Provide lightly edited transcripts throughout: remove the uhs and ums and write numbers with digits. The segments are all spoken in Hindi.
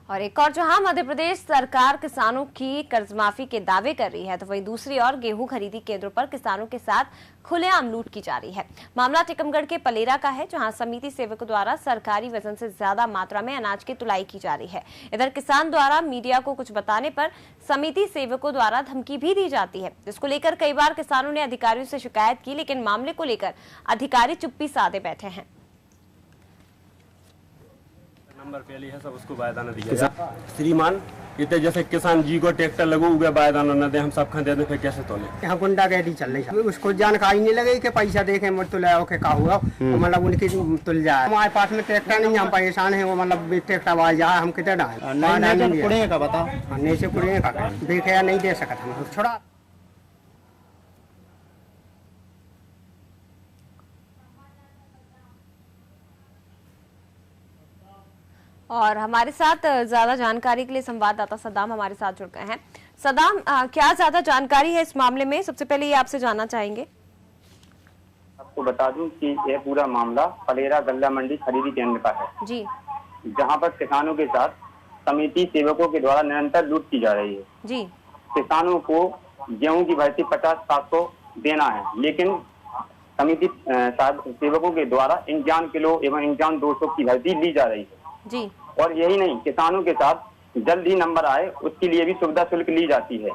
और एक और जहां मध्य प्रदेश सरकार किसानों की कर्ज माफी के दावे कर रही है, तो वहीं दूसरी ओर गेहूं खरीदी केंद्रों पर किसानों के साथ खुलेआम लूट की जा रही है। मामला टीकमगढ़ के पलेरा का है, जहां समिति सेवकों द्वारा सरकारी वजन से ज्यादा मात्रा में अनाज की तुलाई की जा रही है। इधर किसान द्वारा मीडिया को कुछ बताने पर समिति सेवकों द्वारा धमकी भी दी जाती है, जिसको लेकर कई बार किसानों ने अधिकारियों से शिकायत की, लेकिन मामले को लेकर अधिकारी चुप्पी साधे बैठे हैं। नंबर पहले है सब उसको बायदाना दिया श्रीमान, इतने जैसे किसान जी को ट्रैक्टर लगो उगे बायदाना न दे, हम सब खा दे फिर कैसे तोले। यहाँ गुंडागर्दी चल रही है, उसको जानकारी नहीं लगे कि पैसा देखे तुला के का हुआ, मतलब उनकी तुल जाए। हमारे पास में ट्रैक्टर नहीं, हम परेशान है, वो मतलब ट्रैक्टर आवाज जाए हम कितने डाले का बता नहीं से कुड़े का देखे या नहीं दे सकता हम छोड़ा। और हमारे साथ ज्यादा जानकारी के लिए संवाददाता सदाम हमारे साथ जुड़ गए हैं। सदाम, क्या ज्यादा जानकारी है इस मामले में? सबसे पहले ये आपसे जानना चाहेंगे। आपको बता दूं कि यह पूरा मामला पलेरा गल्ला मंडी खरीदी केंद्र का है जी, जहां पर किसानों के साथ समिति सेवकों के द्वारा निरंतर लूट की जा रही है जी। किसानों को गेहूं की भर्ती 50-700 देना है, लेकिन समिति सेवकों के द्वारा 51 किलो एवं 51-200 की भर्ती ली जा रही है जी। और यही नहीं, किसानों के साथ जल्द ही नंबर आए उसके लिए भी सुविधा शुल्क ली जाती है।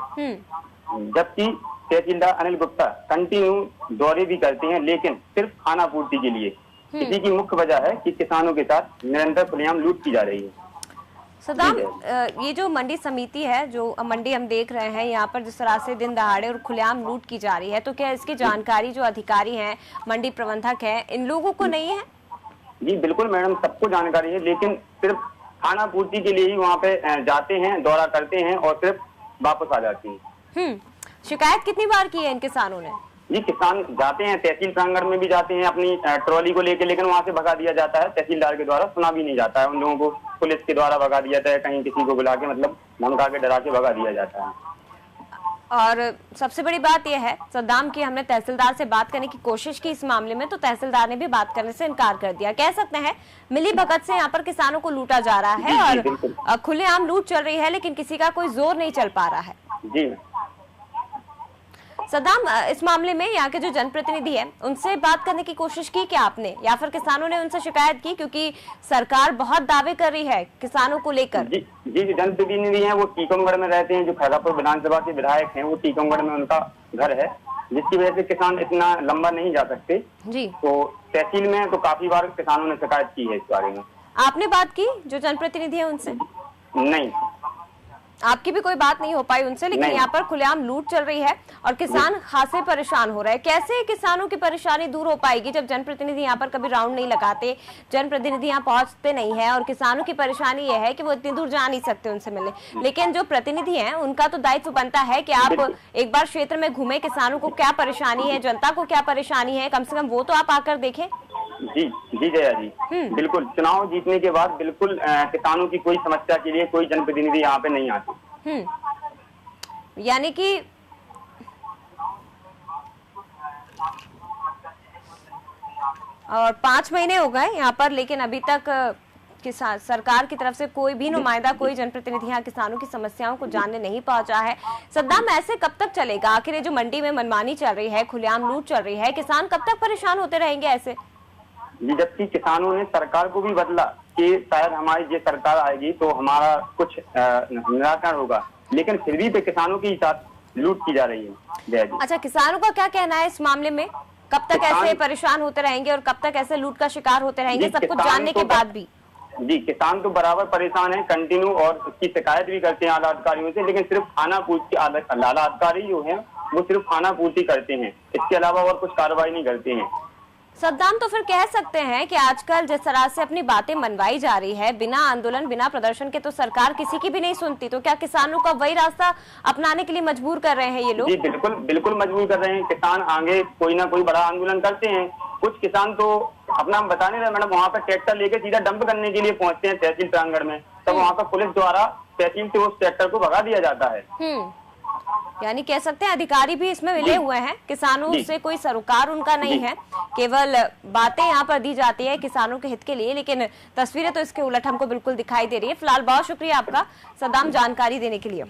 जबकि तहसीलदार अनिल गुप्ता कंटिन्यू दौरे भी करते हैं, लेकिन सिर्फ खाना पूर्ति के लिए। इसी की मुख्य वजह है कि किसानों के साथ निरंतर खुलेआम लूट की जा रही है। सदाम, ये जो मंडी समिति है, जो मंडी हम देख रहे हैं, यहाँ पर जिस तरह से दिन दहाड़े और खुलेआम लूट की जा रही है, तो क्या इसकी जानकारी जो अधिकारी हैं, मंडी प्रबंधक हैं, इन लोगों को नहीं है? जी बिल्कुल मैडम, सबको जानकारी है, लेकिन सिर्फ खाना पूर्ति के लिए ही वहाँ पे जाते हैं, दौरा करते हैं और सिर्फ वापस आ जाते हैं। शिकायत कितनी बार की है इन किसानों ने? जी, किसान जाते हैं, तहसील प्रांगण में भी जाते हैं अपनी ट्रॉली को लेकर, लेकिन वहाँ से भगा दिया जाता है तहसीलदार के द्वारा, सुना भी नहीं जाता है उन लोगों को, पुलिस के द्वारा भगा दिया जाता है, कहीं किसी को बुला के मतलब धमका के डरा के भगा दिया जाता है। और सबसे बड़ी बात यह है सद्दाम की, हमने तहसीलदार से बात करने की कोशिश की इस मामले में, तो तहसीलदार ने भी बात करने से इनकार कर दिया। कह सकते हैं मिली भगत से यहाँ पर किसानों को लूटा जा रहा है और खुलेआम लूट चल रही है, लेकिन किसी का कोई जोर नहीं चल पा रहा है। जी सद्दाम, इस मामले में यहाँ के जो जनप्रतिनिधि है उनसे बात करने की कोशिश की क्या आपने, या फिर किसानों ने उनसे शिकायत की? क्योंकि सरकार बहुत दावे कर रही है किसानों को लेकर। जी, जनप्रतिनिधि हैं वो टीकमगढ़ में रहते हैं, जो खैरापुर विधानसभा के विधायक हैं वो टीकमगढ़ में उनका घर है, जिसकी वजह से किसान इतना लंबा नहीं जा सकते जी। तो तहसील में तो काफी बार किसानों ने शिकायत की है इस बारे में। आपने बात की जो जनप्रतिनिधि है उनसे? नहीं, आपकी भी कोई बात नहीं हो पाई उनसे, लेकिन यहाँ पर खुलेआम लूट चल रही है और किसान खासे परेशान हो रहे हैं। कैसे किसानों की परेशानी दूर हो पाएगी जब जनप्रतिनिधि यहाँ पर कभी राउंड नहीं लगाते, जनप्रतिनिधि यहाँ पहुंचते नहीं है, और किसानों की परेशानी यह है कि वो इतनी दूर जा नहीं सकते उनसे मिलने, लेकिन जो प्रतिनिधि हैं उनका तो दायित्व बनता है कि आप एक बार क्षेत्र में घूमे, किसानों को क्या परेशानी है, जनता को क्या परेशानी है, कम से कम वो तो आप आकर देखें। जी जया जी, बिल्कुल चुनाव जीतने के बाद बिल्कुल किसानों की कोई समस्या के लिए कोई जनप्रतिनिधि यहाँ पे नहीं आते। यानी कि और 5 महीने हो गए यहाँ पर, लेकिन अभी तक किसान सरकार की तरफ से कोई भी नुमाइंदा, कोई जनप्रतिनिधि यहाँ किसानों की समस्याओं को जानने नहीं पहुंचा है। सद्दाम, ऐसे कब तक चलेगा? आखिर ये जो मंडी में मनमानी चल रही है, खुलेआम लूट चल रही है, किसान कब तक परेशान होते रहेंगे ऐसे? जबकि किसानों ने सरकार को भी बदला कि शायद हमारी ये सरकार आएगी तो हमारा कुछ निराकरण होगा, लेकिन फिर भी तो किसानों के साथ लूट की जा रही है। अच्छा, किसानों का क्या कहना है इस मामले में? कब तक ऐसे परेशान होते रहेंगे और कब तक ऐसे लूट का शिकार होते रहेंगे, सब कुछ जानने के बाद भी? जी, किसान तो बराबर परेशान है कंटिन्यू, और उसकी शिकायत भी करते हैं आला अधिकारियों से, लेकिन सिर्फ खाना पूर्ति, आला अधिकारी जो है वो सिर्फ खाना पूर्ति करते हैं, इसके अलावा और कुछ कार्रवाई नहीं करते हैं। सद्दाम, तो फिर कह सकते हैं कि आजकल जिस तरह से अपनी बातें मनवाई जा रही है, बिना आंदोलन बिना प्रदर्शन के तो सरकार किसी की भी नहीं सुनती, तो क्या किसानों का वही रास्ता अपनाने के लिए मजबूर कर रहे हैं ये लोग? जी बिल्कुल मजबूर कर रहे हैं। किसान आगे कोई ना कोई बड़ा आंदोलन करते हैं, कुछ किसान तो अपना बताने रहे मैडम, वहाँ पर ट्रैक्टर लेके सीधा डंप करने के लिए पहुंचते हैं तहसील प्रांगण में, तब वहाँ पर पुलिस द्वारा तहसील से उस ट्रैक्टर को भगा दिया जाता है। यानी कह सकते हैं अधिकारी भी इसमें मिले हुए हैं, किसानों से कोई सरोकार उनका नहीं है, केवल बातें यहाँ पर दी जाती है किसानों के हित के लिए, लेकिन तस्वीरें तो इसके उलट हमको बिल्कुल दिखाई दे रही है। फिलहाल बहुत शुक्रिया आपका सद्दाम जानकारी देने के लिए।